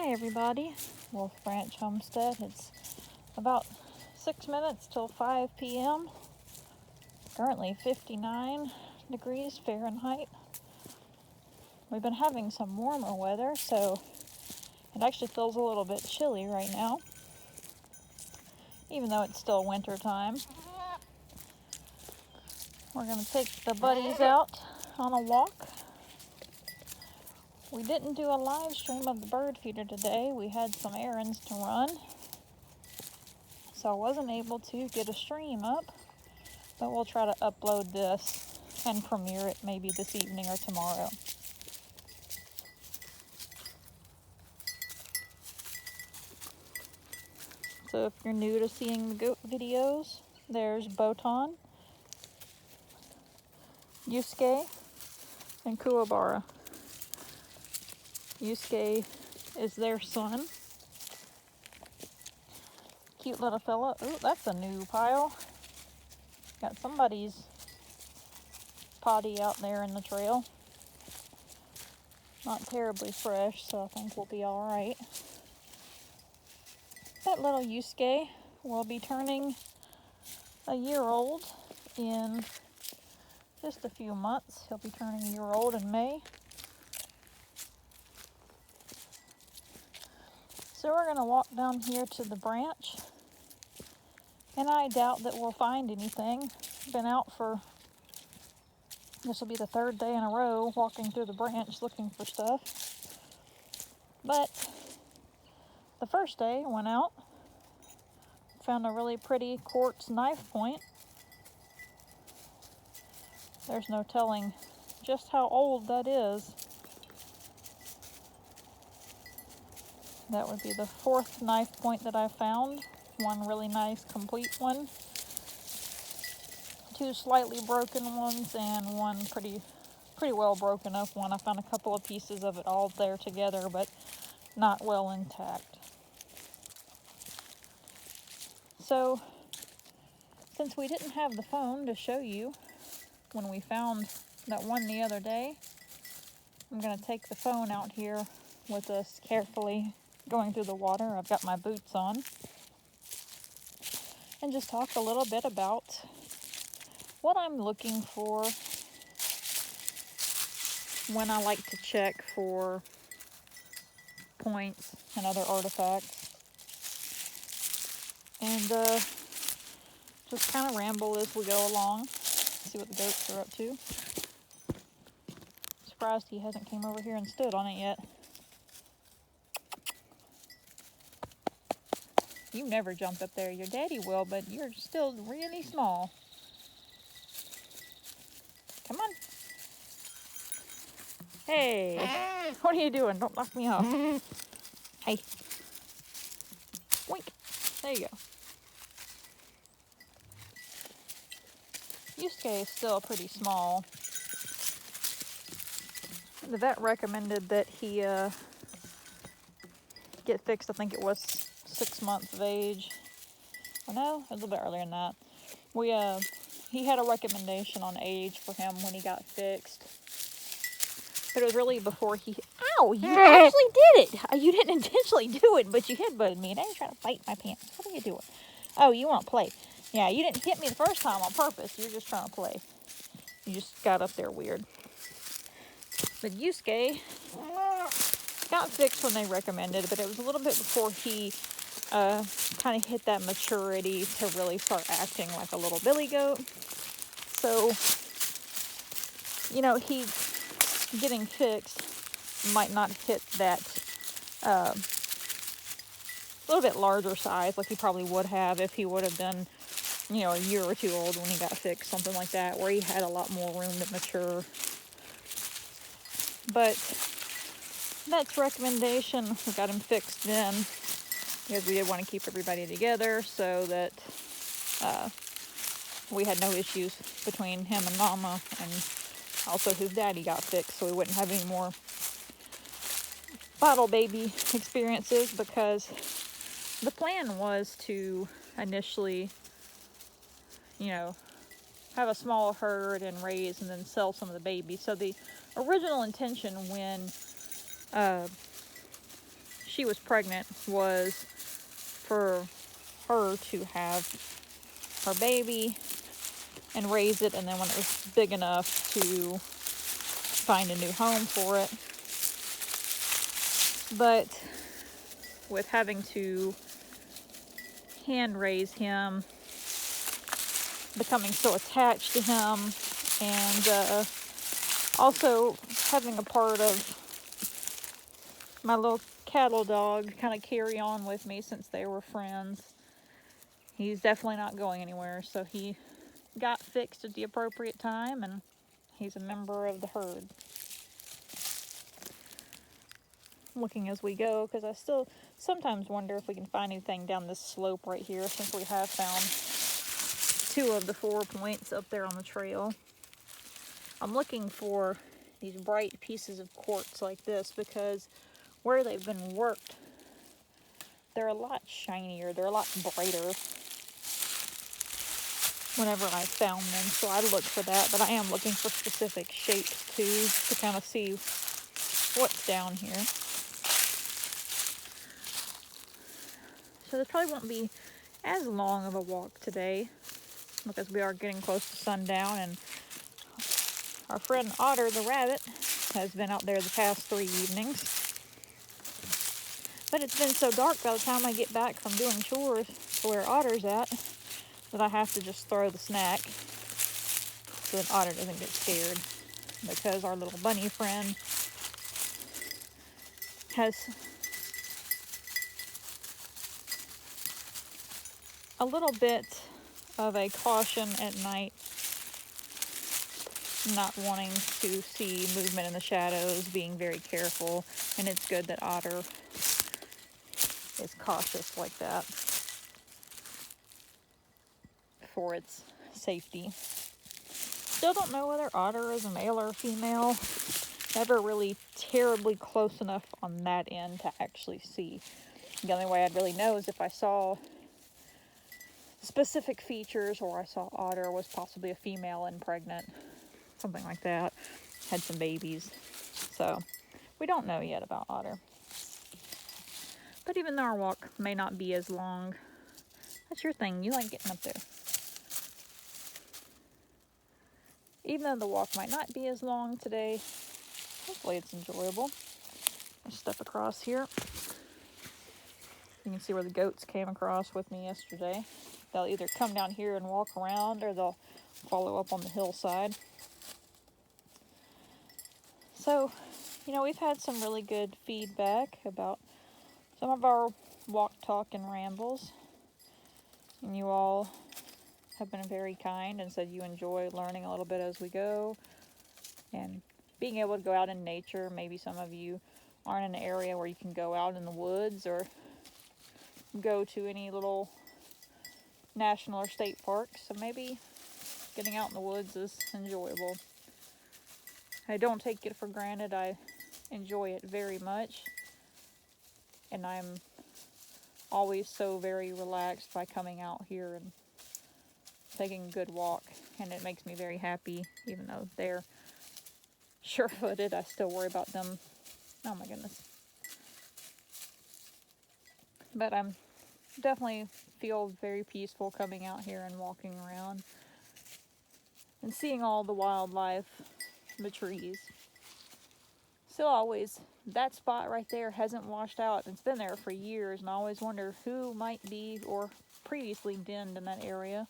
Hi everybody, Wolf Branch Homestead. It's about 6 minutes till 5 p.m. Currently 59 degrees Fahrenheit. We've been having some warmer weather, so it actually feels a little bit chilly right now, even though it's still winter time. We're going to take the buddies out on a walk. We didn't do a live stream of the bird feeder today. We had some errands to run, so I wasn't able to get a stream up, but we'll try to upload this and premiere it maybe this evening or tomorrow. So if you're new to seeing the goat videos, there's Botan, Yusuke, and Kuwabara. Yusuke is their son. Cute little fella. Ooh, that's a new pile. Got somebody's potty out there in the trail. Not terribly fresh, so I think we'll be all right. That little Yusuke will be turning a year old in just a few months. He'll be turning a year old in May. So we're going to walk down here to the branch, and I doubt that we'll find anything. Been out for, this will be the third day in a row walking through the branch looking for stuff. But the first day I went out, found a really pretty quartz knife point. There's no telling just how old that is. That would be the fourth knife point that I found. One really nice complete one, two slightly broken ones, and one pretty well broken up one. I found a couple of pieces of it all there together, but not well intact. So, since we didn't have the phone to show you when we found that one the other day, I'm going to take the phone out here with us carefully going through the water. I've got my boots on. And just talk a little bit about what I'm looking for when I like to check for points and other artifacts. And just kind of ramble as we go along, see what the goats are up to. Surprised he hasn't came over here and stood on it yet. You never jump up there. Your daddy will, but you're still really small. Come on. Hey, what are you doing? Don't knock me off. Hey. Wink. There you go. Yusuke is still pretty small. The vet recommended that he get fixed. I think it was 6 months of age. Oh no, a little bit earlier than that. He had a recommendation on age for him when he got fixed. But it was really before he... Ow! You actually did it! You didn't intentionally do it, but you headbutted me. Now you're trying to bite my pants. What are you doing? Oh, you want to play. Yeah, you didn't hit me the first time on purpose. You're just trying to play. You just got up there weird. But Yusuke got fixed when they recommended, but it was a little bit before he kind of hit that maturity to really start acting like a little billy goat. So, you know, he getting fixed might not hit that little bit larger size like he probably would have if he would have been, you know, a year or two old when he got fixed, something like that, where he had a lot more room to mature. But that's recommendation. We got him fixed then because we did want to keep everybody together so that we had no issues between him and Mama, and also his daddy got fixed so we wouldn't have any more bottle baby experiences, because the plan was to initially, you know, have a small herd and raise and then sell some of the babies. So the original intention when she was pregnant was for her to have her baby and raise it, and then when it was big enough to find a new home for it. But with having to hand raise him, becoming so attached to him, and also having a part of my little cattle dog kind of carry on with me since they were friends. He's definitely not going anywhere, so he got fixed at the appropriate time, and he's a member of the herd. Looking as we go, because I still sometimes wonder if we can find anything down this slope right here, since we have found 2 of the 4 points up there on the trail. I'm looking for these bright pieces of quartz like this, because where they've been worked, they're a lot shinier, they're a lot brighter whenever I found them, so I look for that. But I am looking for specific shapes too, to kind of see what's down here. So this probably won't be as long of a walk today, because we are getting close to sundown, and our friend Otter the rabbit has been out there the past 3 evenings. But it's been so dark by the time I get back from doing chores to where Otter's at, that I have to just throw the snack so that Otter doesn't get scared, because our little bunny friend has a little bit of a caution at night, not wanting to see movement in the shadows, being very careful, and it's good that Otter is cautious like that for its safety. Still don't know whether Otter is a male or a female. Never really terribly close enough on that end to actually see. The only way I'd really know is if I saw specific features, or I saw Otter was possibly a female and pregnant, something like that, had some babies. So we don't know yet about Otter. But even though our walk may not be as long, that's your thing, you like getting up there. Even though the walk might not be as long today, hopefully it's enjoyable. I'll step across here. You can see where the goats came across with me yesterday. They'll either come down here and walk around, or they'll follow up on the hillside. So, we've had some really good feedback about some of our walk, talk, and rambles. And you all have been very kind and said you enjoy learning a little bit as we go, and being able to go out in nature. Maybe some of you aren't in an area where you can go out in the woods or go to any little national or state parks, so maybe getting out in the woods is enjoyable. I don't take it for granted. I enjoy it very much, and I'm always so very relaxed by coming out here and taking a good walk, and it makes me very happy. Even though they're sure-footed, I still worry about them. Oh my goodness. But I'm definitely feel very peaceful coming out here and walking around and seeing all the wildlife, the trees. Still always, that spot right there hasn't washed out. It's been there for years, and I always wonder who might be or previously denned in that area.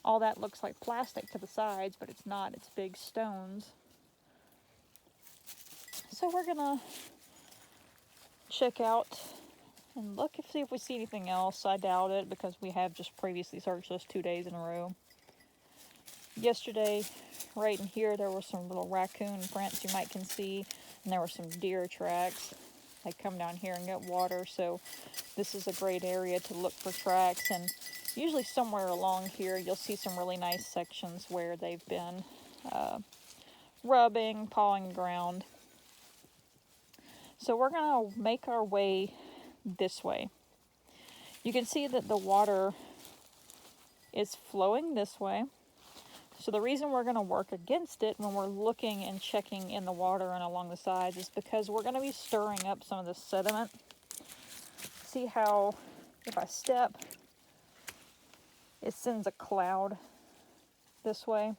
All that looks like plastic to the sides, but it's not. It's big stones. So we're gonna check out and look and see if we see anything else. I doubt it, because we have just previously searched this 2 days in a row. Yesterday, right in here, there were some little raccoon prints you might can see, and there were some deer tracks. They come down here and get water, so this is a great area to look for tracks. And usually somewhere along here, you'll see some really nice sections where they've been rubbing, pawing the ground. So we're gonna make our way this way. You can see that the water is flowing this way. So the reason we're going to work against it when we're looking and checking in the water and along the sides is because we're going to be stirring up some of the sediment see how if I step, it sends a cloud this way?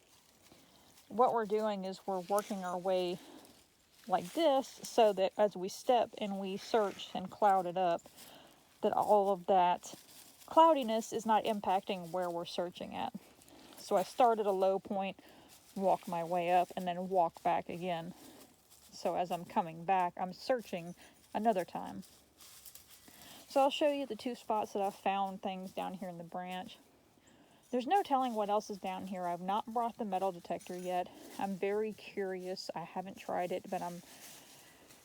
What we're doing is we're working our way like this so that as we step and we search and cloud it up, that all of that cloudiness is not impacting where we're searching at. So I start at a low point, walk my way up, and then walk back again. So as I'm coming back, I'm searching another time. So I'll show you the two spots that I've found things down here in the branch. There's no telling what else is down here. I've not brought the metal detector yet. I'm very curious. I haven't tried it, but I'm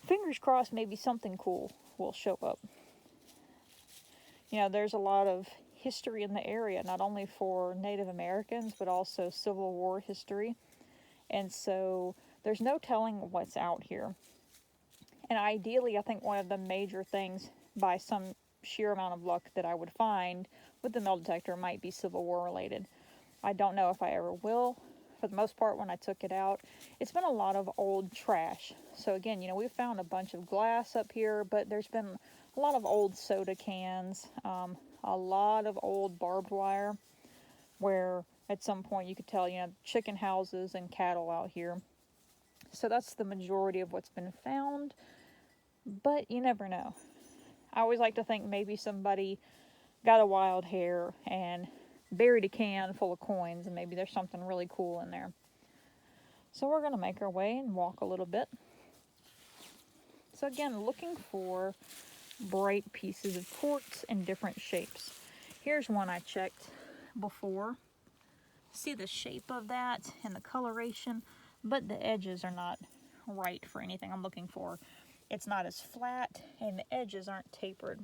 fingers crossed maybe something cool will show up. You know, there's a lot of history in the area, not only for Native Americans, but also Civil War history. And so there's no telling what's out here. And ideally, I think one of the major things, by some sheer amount of luck, that I would find with the metal detector might be Civil War related. I don't know if I ever will. For the most part, when I took it out, it's been a lot of old trash. So again, you know, we've found a bunch of glass up here, but there's been a lot of old soda cans, a lot of old barbed wire, where at some point you could tell, you know, chicken houses and cattle out here. So that's the majority of what's been found, but you never know. I always like to think maybe somebody got a wild hair and buried a can full of coins, and maybe there's something really cool in there. So we're going to make our way and walk a little bit. So again, looking for bright pieces of quartz in different shapes. Here's one I checked before. See the shape of that and the coloration, but the edges are not right for anything I'm looking for. It's not as flat, and the edges aren't tapered.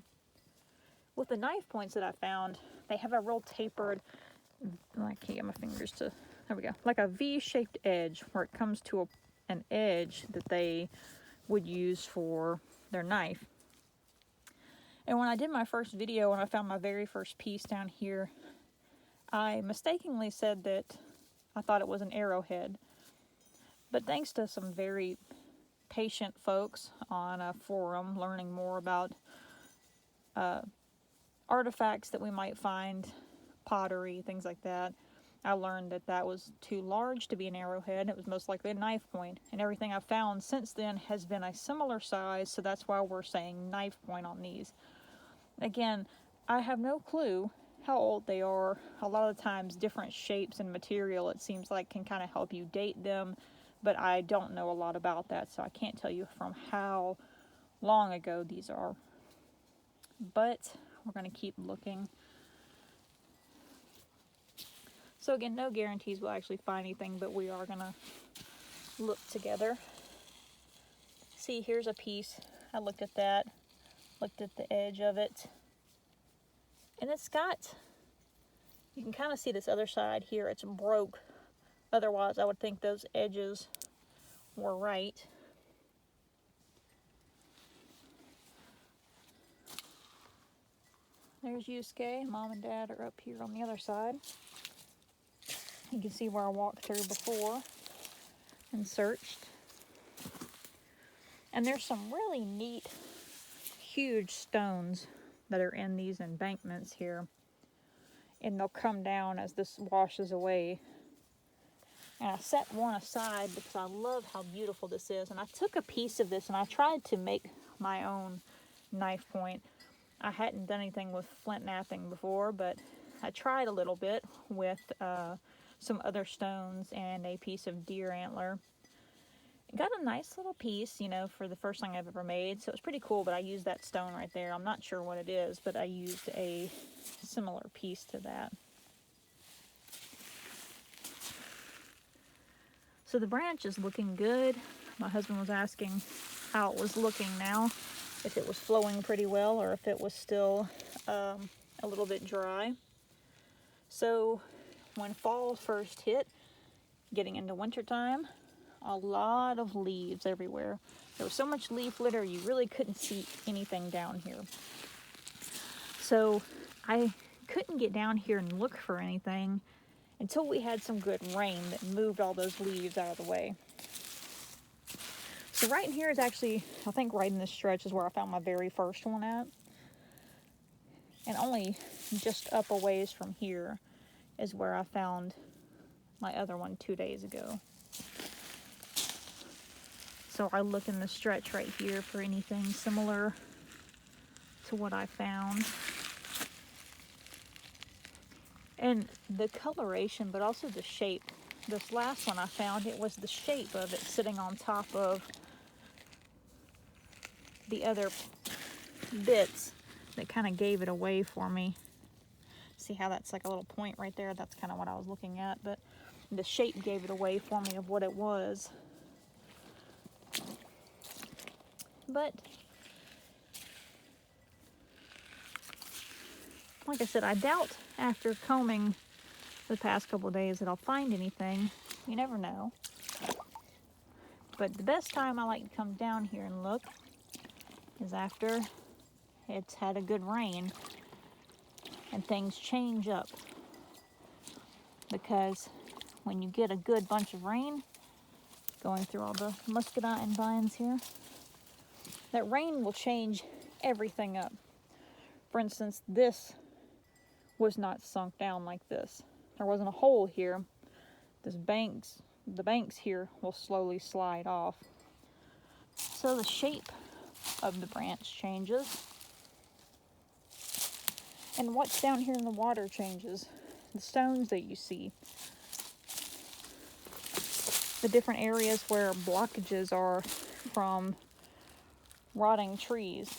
With the knife points that I found, they have a real tapered, I can't get my fingers to, there we go, like a V-shaped edge where it comes to an edge that they would use for their knife. And when I did my first video, when I found my very first piece down here, I mistakenly said that I thought it was an arrowhead. But thanks to some very patient folks on a forum learning more about artifacts that we might find, pottery, things like that, I learned that that was too large to be an arrowhead. It was most likely a knife point. And everything I've found since then has been a similar size, so that's why we're saying knife point on these. Again, I have no clue how old they are. A lot of the times different shapes and material, it seems like, can kind of help you date them, but I don't know a lot about that, so I can't tell you from how long ago these are. But we're going to keep looking. So again, no guarantees we'll actually find anything, but we are going to look together. See, here's a piece. I looked at that, looked at the edge of it, and it's got, you can kind of see this other side here, it's broke. Otherwise, I would think those edges were right. There's Yusuke. Mom and Dad are up here on the other side. You can see where I walked through before and searched. And there's some really neat, huge stones that are in these embankments here. And they'll come down as this washes away. And I set one aside because I love how beautiful this is. And I took a piece of this and I tried to make my own knife point. I hadn't done anything with flint knapping before, but I tried a little bit with some other stones and a piece of deer antler. Got a nice little piece, you know, for the first thing I've ever made. So it was pretty cool, but I used that stone right there. I'm not sure what it is, but I used a similar piece to that. So the branch is looking good. My husband was asking how it was looking now, if it was flowing pretty well or if it was still a little bit dry. So when fall first hit, getting into wintertime, a lot of leaves everywhere. There was so much leaf litter you really couldn't see anything down here. So I couldn't get down here and look for anything until we had some good rain that moved all those leaves out of the way. So right in here is actually, I think right in this stretch is where I found my very first one at. And only just up a ways from here is where I found my other one 2 days ago. So I look in the stretch right here for anything similar to what I found. And the coloration, but also the shape. This last one I found, it was the shape of it sitting on top of the other bits that kind of gave it away for me. See how that's like a little point right there? That's kind of what I was looking at, but the shape gave it away for me of what it was. But like I said, I doubt after combing the past couple of days that I'll find anything. You never know. But the best time I like to come down here and look is after it's had a good rain and things change up. Because when you get a good bunch of rain, going through all the muscadine and vines here, that rain will change everything up. For instance, this was not sunk down like this. There wasn't a hole here. The banks here will slowly slide off. So the shape of the branch changes. And what's down here in the water changes. The stones that you see. The different areas where blockages are from rotting trees.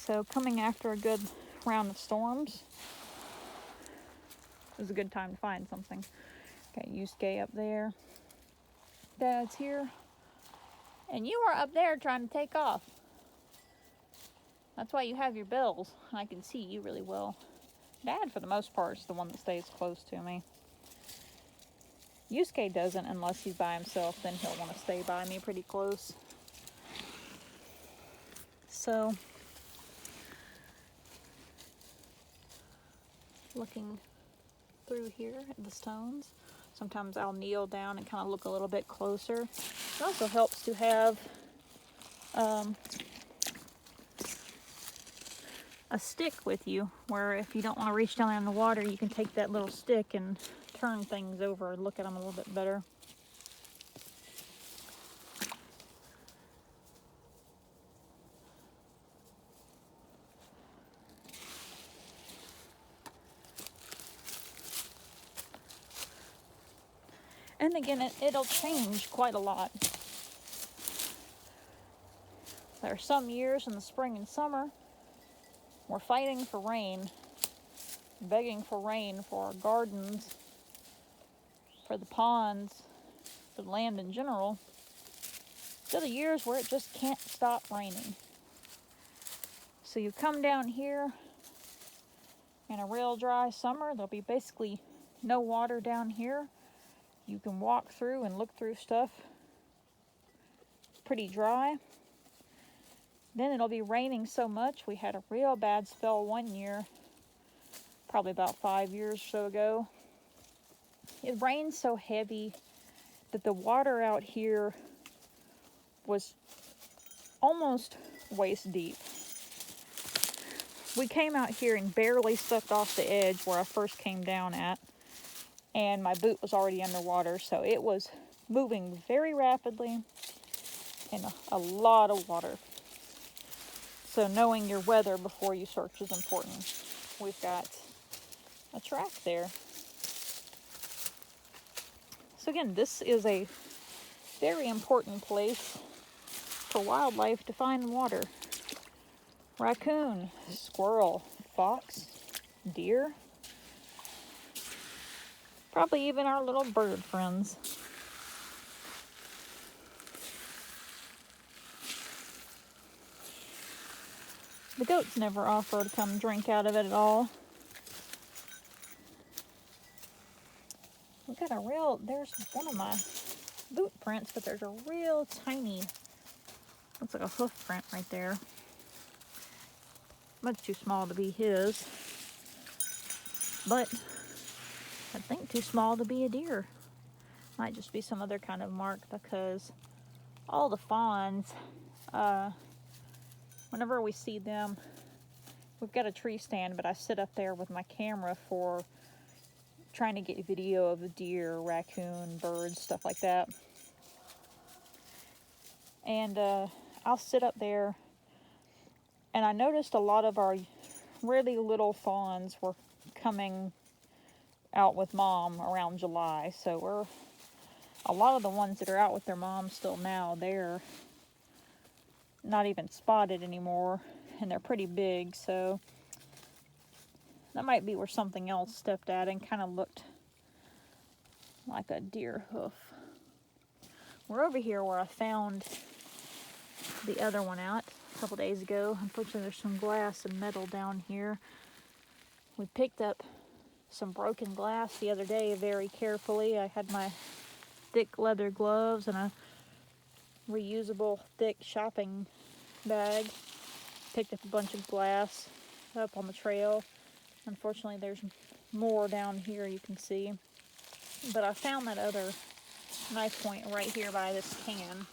So coming after a good round of storms is a good time to find something. Got Yusuke up there. Dad's here. And you are up there trying to take off. That's why you have your bells. I can see you really well. Dad, for the most part, is the one that stays close to me. Yusuke doesn't unless he's by himself. Then he'll want to stay by me pretty close. So, looking through here at the stones, sometimes I'll kneel down and kind of look a little bit closer. It also helps to have a stick with you, where if you don't want to reach down there in the water, you can take that little stick and turn things over and look at them a little bit better. And again, it'll change quite a lot. There are some years in the spring and summer we're fighting for rain, begging for rain for our gardens, for the ponds, for the land in general. There are years where it just can't stop raining. So you come down here in a real dry summer, there'll be basically no water down here. You can walk through and look through stuff pretty dry. Then it'll be raining so much. We had a real bad spell one year, probably about 5 years or so ago. It rained so heavy that the water out here was almost waist deep. We came out here and barely stepped off the edge where I first came down at, and my boot was already underwater, so it was moving very rapidly and a lot of water. So knowing your weather before you search is important. We've got a track there. So again, this is a very important place for wildlife to find water. Raccoon, squirrel, fox, deer, probably even our little bird friends. The goats never offer to come drink out of it at all. We got a real, there's one of my boot prints, but there's a real tiny, looks like a hoof print right there. Much too small to be his, but I think too small to be a deer. Might just be some other kind of mark, because all the fawns whenever we see them, we've got a tree stand, but I sit up there with my camera for trying to get video of the deer, raccoon, birds, stuff like that. And I'll sit up there, and I noticed a lot of our really little fawns were coming out with mom around July. So a lot of the ones that are out with their mom still now, they're not even spotted anymore, and they're pretty big. So that might be where something else stepped at and kind of looked like a deer hoof. We're over here where I found the other one out a couple days ago. Unfortunately, there's some glass and metal down here. We picked up some broken glass the other day very carefully. I had my thick leather gloves and a reusable thick shopping bag. Picked up a bunch of glass up on the trail. Unfortunately, there's more down here you can see. But I found that other knife point right here by this can.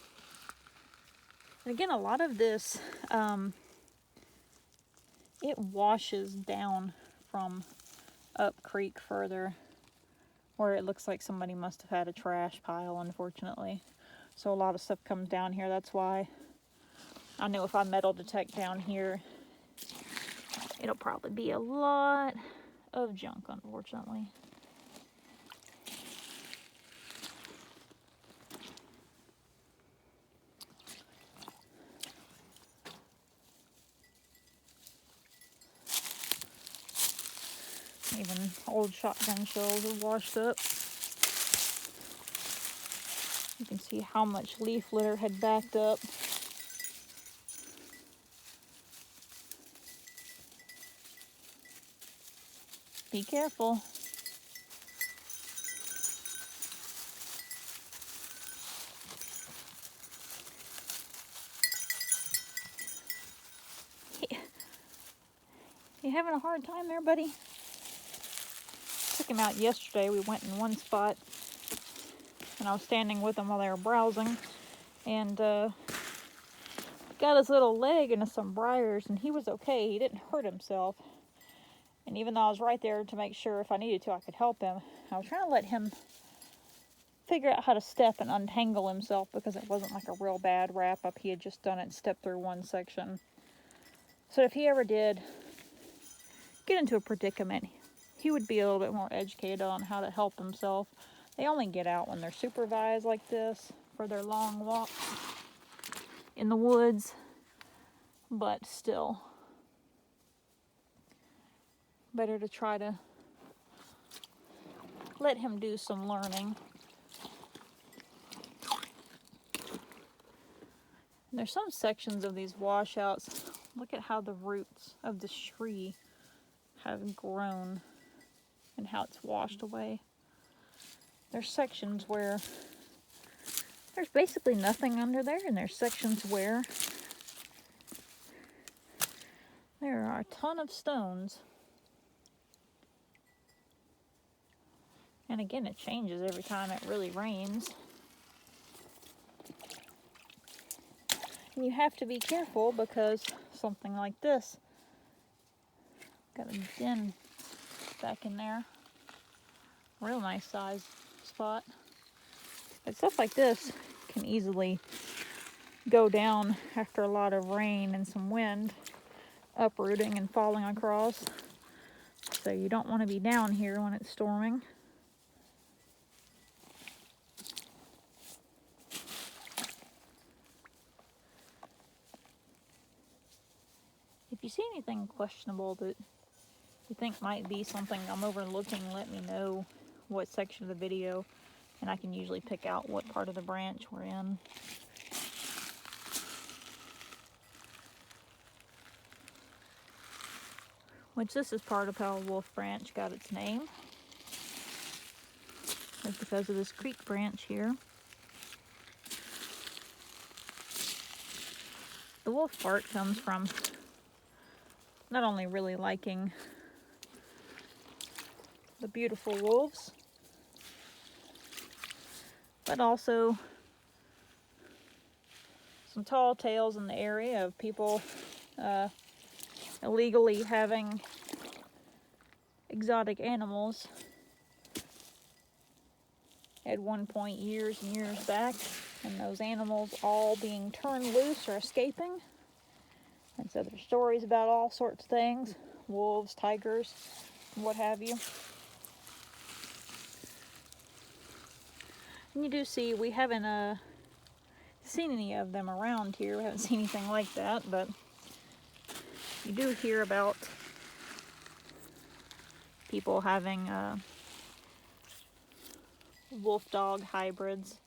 And again, a lot of this, it washes down from up creek further, where it looks like somebody must have had a trash pile, unfortunately. So a lot of stuff comes down here. That's why I know if I metal detect down here, it'll probably be a lot of junk, unfortunately. Even old shotgun shells are washed up. You can see how much leaf litter had backed up. Be careful. You having a hard time there, buddy? Took him out yesterday. We went in one spot, and I was standing with him while they were browsing, and got his little leg into some briars, and he was okay. He didn't hurt himself. And even though I was right there to make sure if I needed to I could help him, I was trying to let him figure out how to step and untangle himself, because it wasn't like a real bad wrap up. He had just done it and stepped through one section. So if he ever did get into a predicament, he would be a little bit more educated on how to help himself. They only get out when they're supervised like this for their long walks in the woods, but still, better to try to let him do some learning. And there's some sections of these washouts. Look at how the roots of this tree have grown and how it's washed away. There's sections where there's basically nothing under there, and there's sections where there are a ton of stones. And again, it changes every time it really rains. And you have to be careful, because something like this, got a den back in there. Real nice size spot. But stuff like this can easily go down after a lot of rain and some wind, uprooting and falling across. So you don't want to be down here when it's storming. If you see anything questionable that you think might be something I'm overlooking, let me know what section of the video, and I can usually pick out what part of the branch we're in. Which this is part of how Wolf Branch got its name. It's because of this creek branch here. The wolf fart comes from not only really liking the beautiful wolves, but also some tall tales in the area of people illegally having exotic animals at one point years and years back, and those animals all being turned loose or escaping. And so there's stories about all sorts of things, wolves, tigers, what have you. And you do see, we haven't seen any of them around here. We haven't seen anything like that, but you do hear about people having wolf dog hybrids.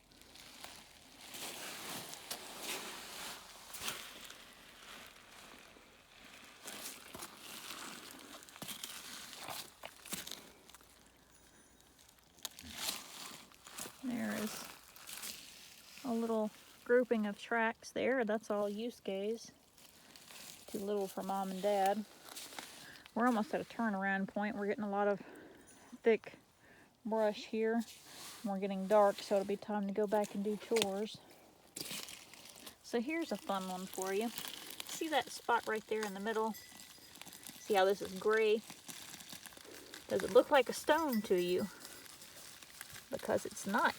There is a little grouping of tracks there. That's all Yusuke's. Too little for Mom and Dad. We're almost at a turnaround point. We're getting a lot of thick brush here. We're getting dark, so it'll be time to go back and do chores. So here's a fun one for you. See that spot right there in the middle? See how this is gray? Does it look like a stone to you? Because it's not.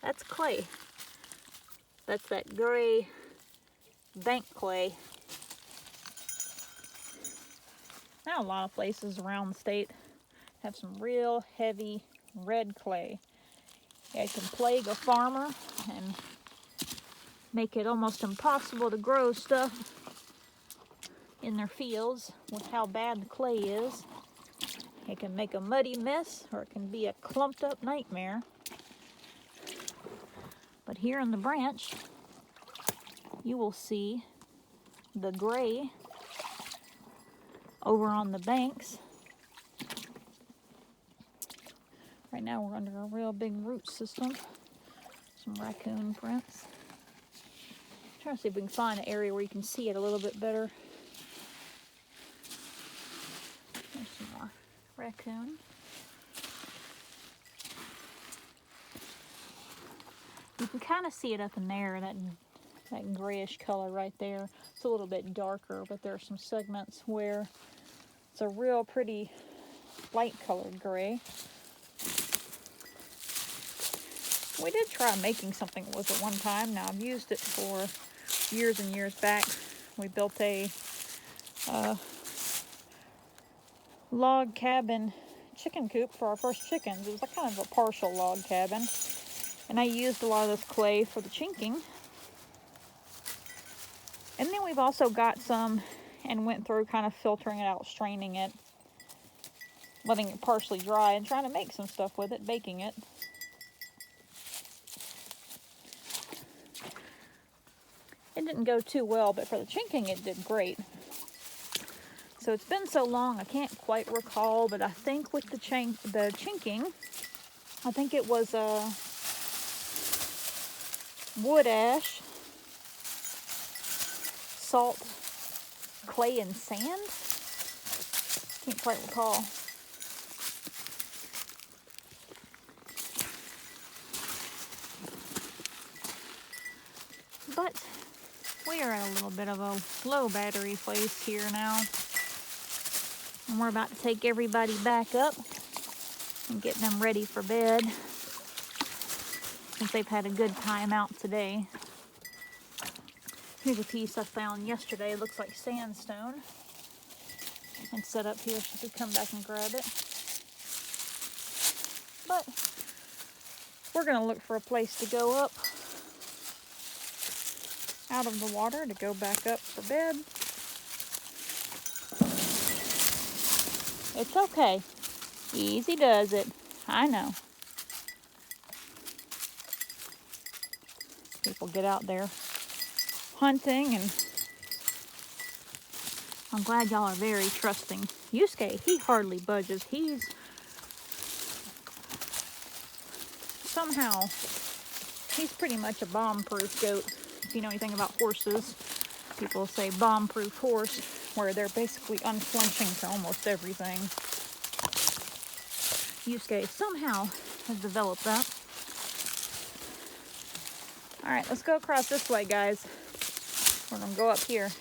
That's clay. That's that gray bank clay. Now a lot of places around the state have some real heavy red clay. It can plague a farmer and make it almost impossible to grow stuff in their fields with how bad the clay is. It can make a muddy mess, or it can be a clumped up nightmare. But here on the branch, you will see the gray over on the banks. Right now we're under a real big root system. Some raccoon prints. Trying to see if we can find an area where you can see it a little bit better. There's some more raccoon. You can kind of see it up in there, that grayish color right there. It's a little bit darker, but there are some segments where it's a real pretty light colored gray. We did try making something with it one time. Now I've used it for years and years back. We built a log cabin chicken coop for our first chickens. It was like kind of a partial log cabin. And I used a lot of this clay for the chinking. And then we've also got some and went through kind of filtering it out, straining it, letting it partially dry, and trying to make some stuff with it, baking it. It didn't go too well, but for the chinking it did great. So it's been so long I can't quite recall, but I think with the chinking, I think it was wood ash, salt, clay, and sand. Can't quite recall. But we are at a little bit of a low battery place here now. And we're about to take everybody back up and get them ready for bed, since they've had a good time out today. Here's a piece I found yesterday. It looks like sandstone. And set up here so we could come back and grab it. But we're going to look for a place to go up out of the water to go back up for bed. It's okay. Easy does it. I know. People get out there hunting, and I'm glad y'all are very trusting. Yusuke, he hardly budges. He's pretty much a bomb-proof goat. If you know anything about horses, people say bomb-proof horse, where they're basically unflinching to almost everything. Yusuke somehow has developed that. All right, let's go across this way, guys. We're gonna go up here.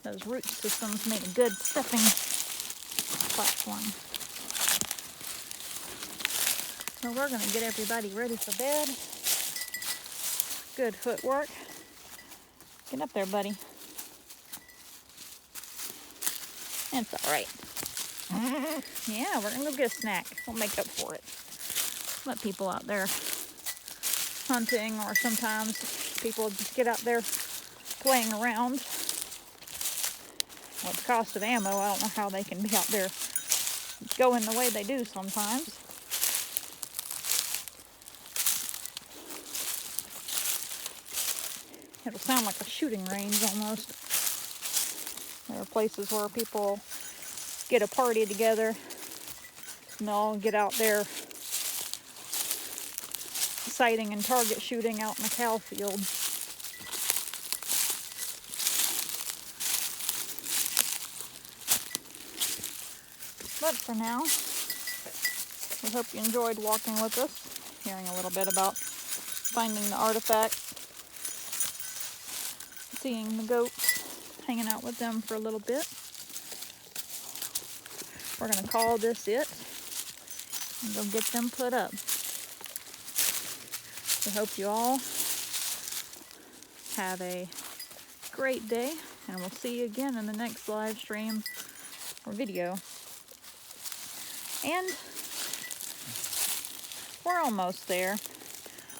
Those root systems made a good stepping platform. So we're gonna get everybody ready for bed. Good footwork. Get up there, buddy. It's all right. Yeah, we're gonna go get a snack. We'll make up for it. Let people out there hunting, or sometimes people just get out there playing around. With the cost of ammo, I don't know how they can be out there going the way they do sometimes. It'll sound like a shooting range almost. There are places where people get a party together and they'll all get out there sighting and target shooting out in the cow field. But for now, we hope you enjoyed walking with us, hearing a little bit about finding the artifacts, seeing the goats, hanging out with them for a little bit. We're going to call this it and go get them put up. So hope you all have a great day, and we'll see you again in the next live stream or video. And we're almost there.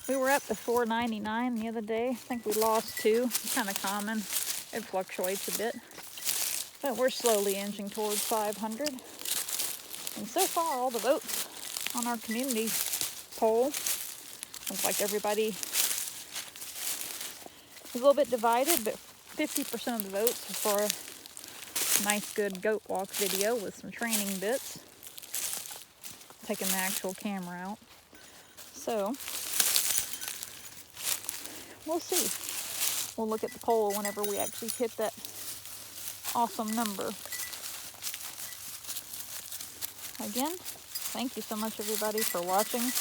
We were up to 499 the other day. I think we lost 2. It's kind of common. It fluctuates a bit. But we're slowly inching towards 500. And so far, all the votes on our community poll, looks like everybody is a little bit divided, but 50% of the votes are for a nice, good goat walk video with some training bits. Taking the actual camera out. So, we'll see. We'll look at the poll whenever we actually hit that awesome number. Again, thank you so much, everybody, for watching,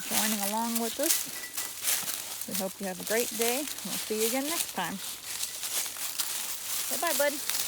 joining along with us. We hope you have a great day. We'll see you again next time. Bye-bye, bud.